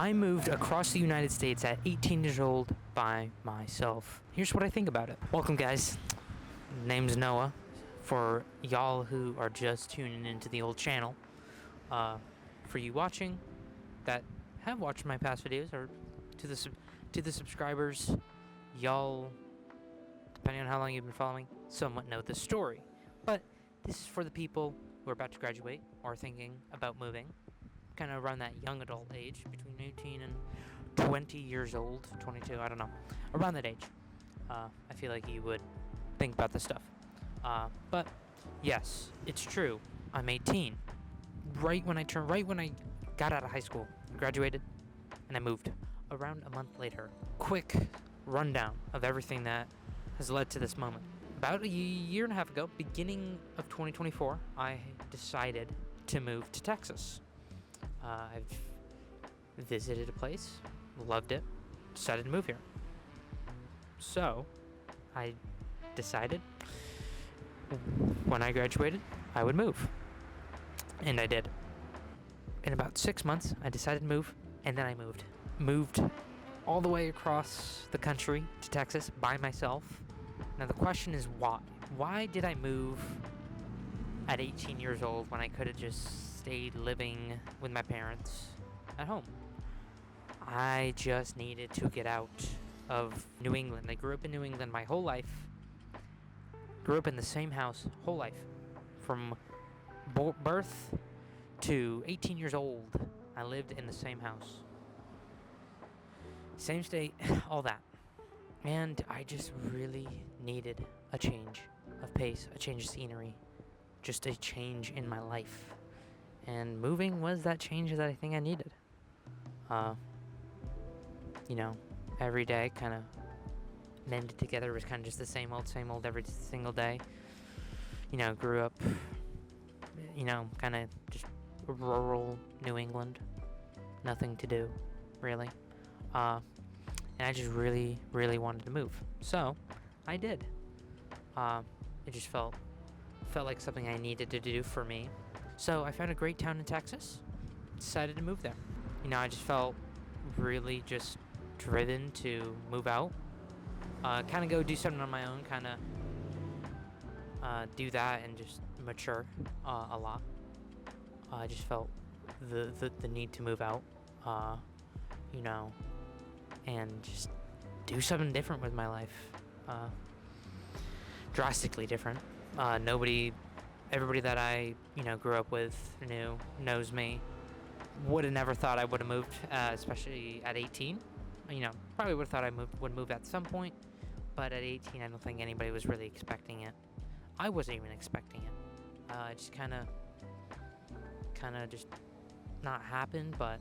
I moved across the United States at 18 years old by myself. Here's what I think about it. Welcome, guys. Name's Noah. For y'all who are just tuning into the old channel, for you watching that have watched my past videos, or to the subscribers, y'all, depending on how long you've been following, somewhat know the story. But this is for the people who are about to graduate or thinking about moving, kind of around that young adult age, between 18 and 20 years old, 22, I don't know, around that age. I feel like you would think about this stuff. But yes, it's true. I'm 18. Right when I got out of high school, graduated, and I moved. Around a month later. Quick rundown of everything that has led to this moment. About a year and a half ago, beginning of 2024, I decided to move to Texas. I've visited a place, loved it, decided to move here. So, I decided when I graduated, I would move. And I did. In about 6 months, I decided to move, and then I moved. Moved all the way across the country to Texas by myself. Now the question is why? Why did I move at 18 years old when I could have just stayed living with my parents at home? I just needed to get out of New England. I grew up in New England my whole life. Grew up in the same house whole life. From birth to 18 years old, I lived in the same house. Same state, all that. And I just really needed a change of pace, a change of scenery, just a change in my life. And moving was that change that I think I needed. Every day kind of mended together, was kind of just the same old every single day. Grew up, kind of just rural New England. Nothing to do, really. And I just really, really wanted to move. So, I did. It just felt like something I needed to do for me. So, I found a great town in Texas. Decided to move there. I just felt really just driven to move out. Kind of go do something on my own. Kind of do that and just mature a lot. I just felt the need to move out. And just do something different with my life. Drastically different. Everybody that I, grew up with, knows me. Would have never thought I would have moved, especially at 18. Probably would have thought I would move at some point, but at 18, I don't think anybody was really expecting it. I wasn't even expecting it. It just kind of just not happened, but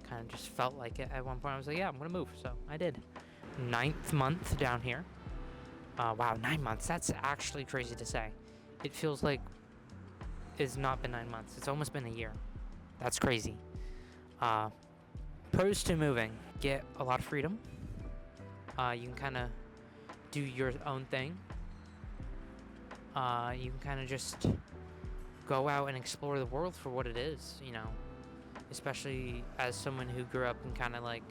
kind of just felt like it at one point. I was like, yeah, I'm gonna move. So I did. 9th month down here. Wow, 9 months. That's actually crazy to say. It feels like it's not been 9 months. It's almost been a year. That's crazy. Pros to moving: get a lot of freedom. You can kind of do your own thing. You can kind of just go out and explore the world for what it is. Especially as someone who grew up in kind of like,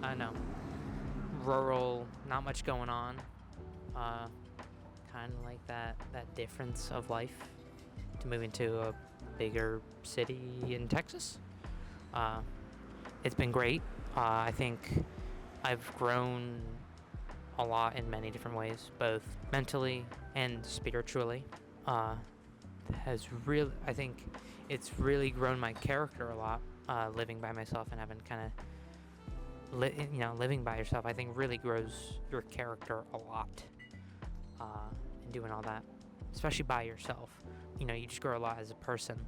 I don't know, rural, not much going on. Kind of like that difference of life to move into a bigger city in Texas. It's been great. I think I've grown a lot in many different ways, both mentally and spiritually. I think it's really grown my character a lot, living by myself and having kind of, living by yourself, I think really grows your character a lot, and doing all that, especially by yourself. You just grow a lot as a person,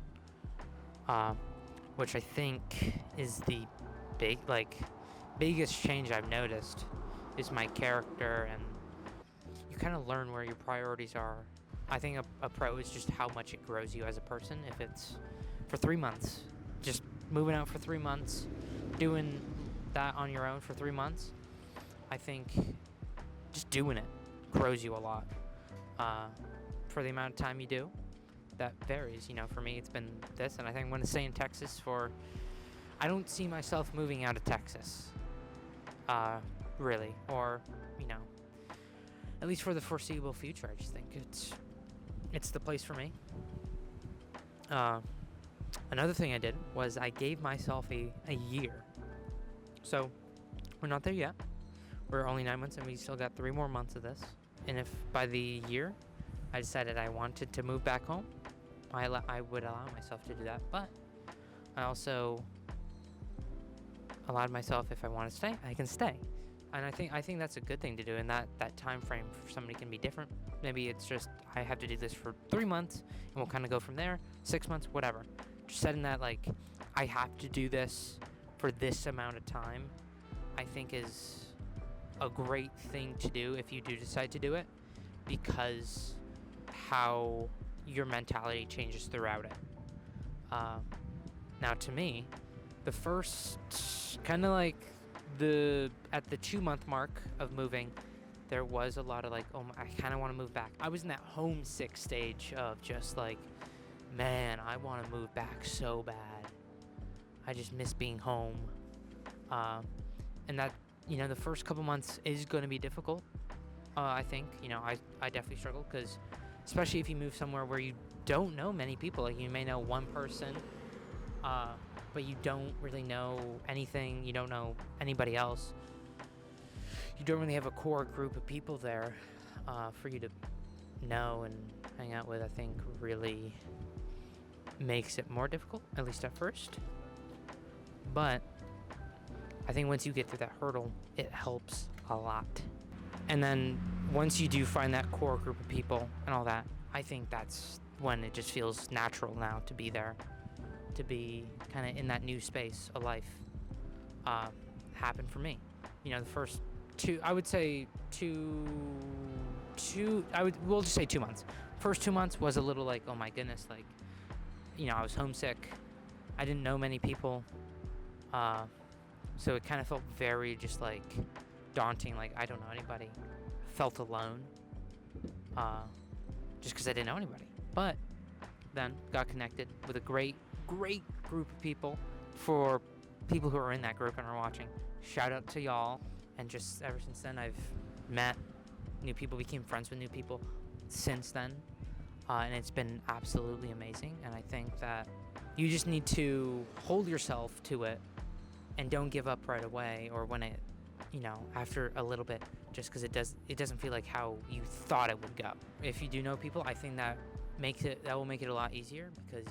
which I think is the biggest change I've noticed is my character, and you kind of learn where your priorities are. I think a pro is just how much it grows you as a person. If it's for 3 months, just moving out for 3 months, doing that on your own for 3 months, I think just doing it grows you a lot. For the amount of time you do, that varies. For me, it's been this, and I think I'm going to stay in Texas for I don't see myself moving out of Texas, really, or, at least for the foreseeable future. I just think it's the place for me. Another thing I did was I gave myself a year. So we're not there yet. We're only 9 months and we still got 3 more months of this. And if by the year I decided I wanted to move back home, I would allow myself to do that. But I also allowed myself, if I want to stay, I can stay. And I think that's a good thing to do. And that time frame for somebody can be different. Maybe it's just I have to do this for 3 months and we'll kind of go from there. 6 months, whatever. Just setting that, like, I have to do this for this amount of time, I think is a great thing to do if you do decide to do it, because how your mentality changes throughout it. Now, to me, the first kind of like at the 2-month mark of moving, there was a lot of like, oh, I kind of want to move back. I was in that homesick stage of just like, man, I want to move back so bad. I just miss being home. And that, the first couple months is going to be difficult. I think, I definitely struggle because especially if you move somewhere where you don't know many people, like you may know one person, but you don't really know anything. You don't know anybody else. You don't really have a core group of people there for you to know and hang out with. I think really makes it more difficult, at least at first. But I think once you get through that hurdle, it helps a lot. And then once you do find that core group of people and all that, I think that's when it just feels natural now to be there, to be kind of in that new space of life. Happened for me. The first we'll just say 2 months. First 2 months was a little like, oh my goodness, like, I was homesick. I didn't know many people. So it kind of felt very just like daunting, like I don't know anybody. Felt alone. Just because I didn't know anybody. But then got connected with a great group of people. For people who are in that group and are watching, shout out to y'all. And just ever since then, I've met new people, became friends with new people since then. And it's been absolutely amazing. And I think that you just need to hold yourself to it and don't give up right away, or when it, after a little bit, just because it doesn't feel like how you thought it would go. If you do know people, I think that will make it a lot easier, because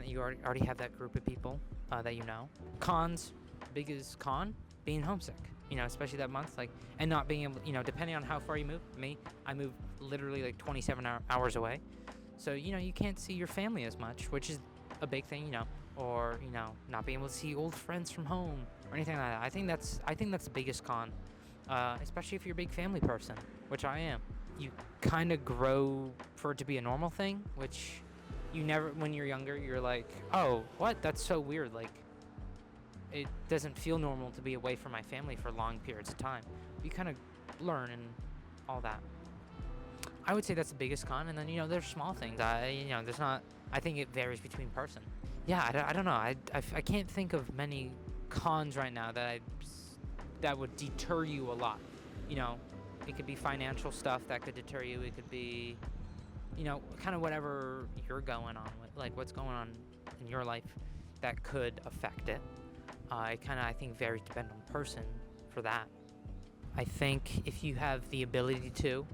you already have that group of people that you know. Cons, biggest con, being homesick. Especially that month, like, and not being able, depending on how far you move. I moved literally like 27 hours away, so you can't see your family as much, which is a big thing, or not being able to see old friends from home or anything like that. I think that's the biggest con, especially if you're a big family person, which I am. You kind of grow for it to be a normal thing, which you never, when you're younger, you're like, oh, what? That's so weird. Like, it doesn't feel normal to be away from my family for long periods of time. You kind of learn and all that. I would say that's the biggest con, and then there's small things. There's not. I think it varies between person. Yeah, I don't know. I can't think of many cons right now that would deter you a lot. It could be financial stuff that could deter you. It could be, kind of whatever you're going on with, like what's going on in your life that could affect it. It kind of, I think, varies depending on person for that. I think if you have the ability to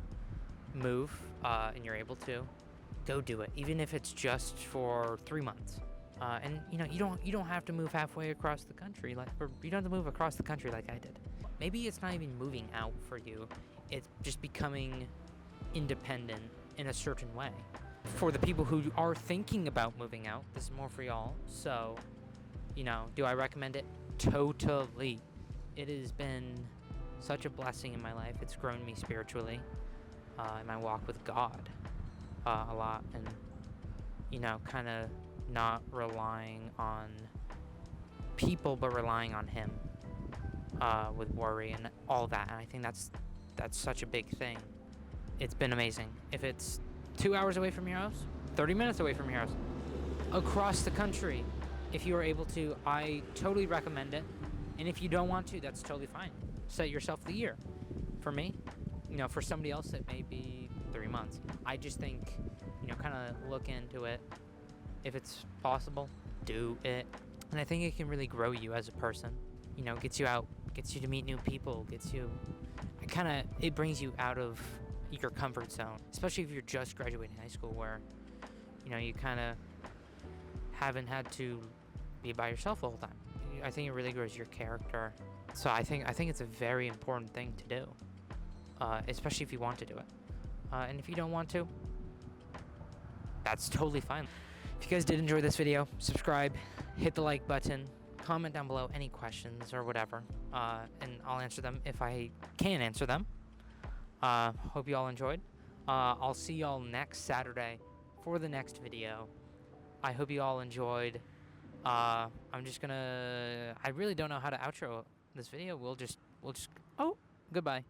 move and you're able to, go do it, even if it's just for 3 months. And you don't have to move halfway across the country, or you don't have to move across the country like I did. Maybe it's not even moving out for you. It's just becoming independent in a certain way. For the people who are thinking about moving out, this is more for y'all. So, do I recommend it? Totally. It has been such a blessing in my life. It's grown me spiritually, in my walk with God, a lot, and kind of not relying on people, but relying on Him, with worry and all that. And I think that's such a big thing. It's been amazing. If it's 2 hours away from your house, 30 minutes away from your house, across the country, if you are able to, I totally recommend it. And if you don't want to, that's totally fine. Set yourself the year. For me, for somebody else, it may be 3 months. I just think, kind of look into it. If it's possible, do it. And I think it can really grow you as a person. Gets you out, gets you to meet new people, it brings you out of your comfort zone, especially if you're just graduating high school, where you kind of haven't had to be by yourself the whole time. I think it really grows your character. So I think it's a very important thing to do, especially if you want to do it. And if you don't want to, that's totally fine. If you guys did enjoy this video, subscribe, hit the like button, comment down below any questions or whatever, and I'll answer them if I can answer them. Hope you all enjoyed. I'll see y'all next Saturday for the next video. I hope you all enjoyed. I really don't know how to outro this video. We'll just, oh, goodbye.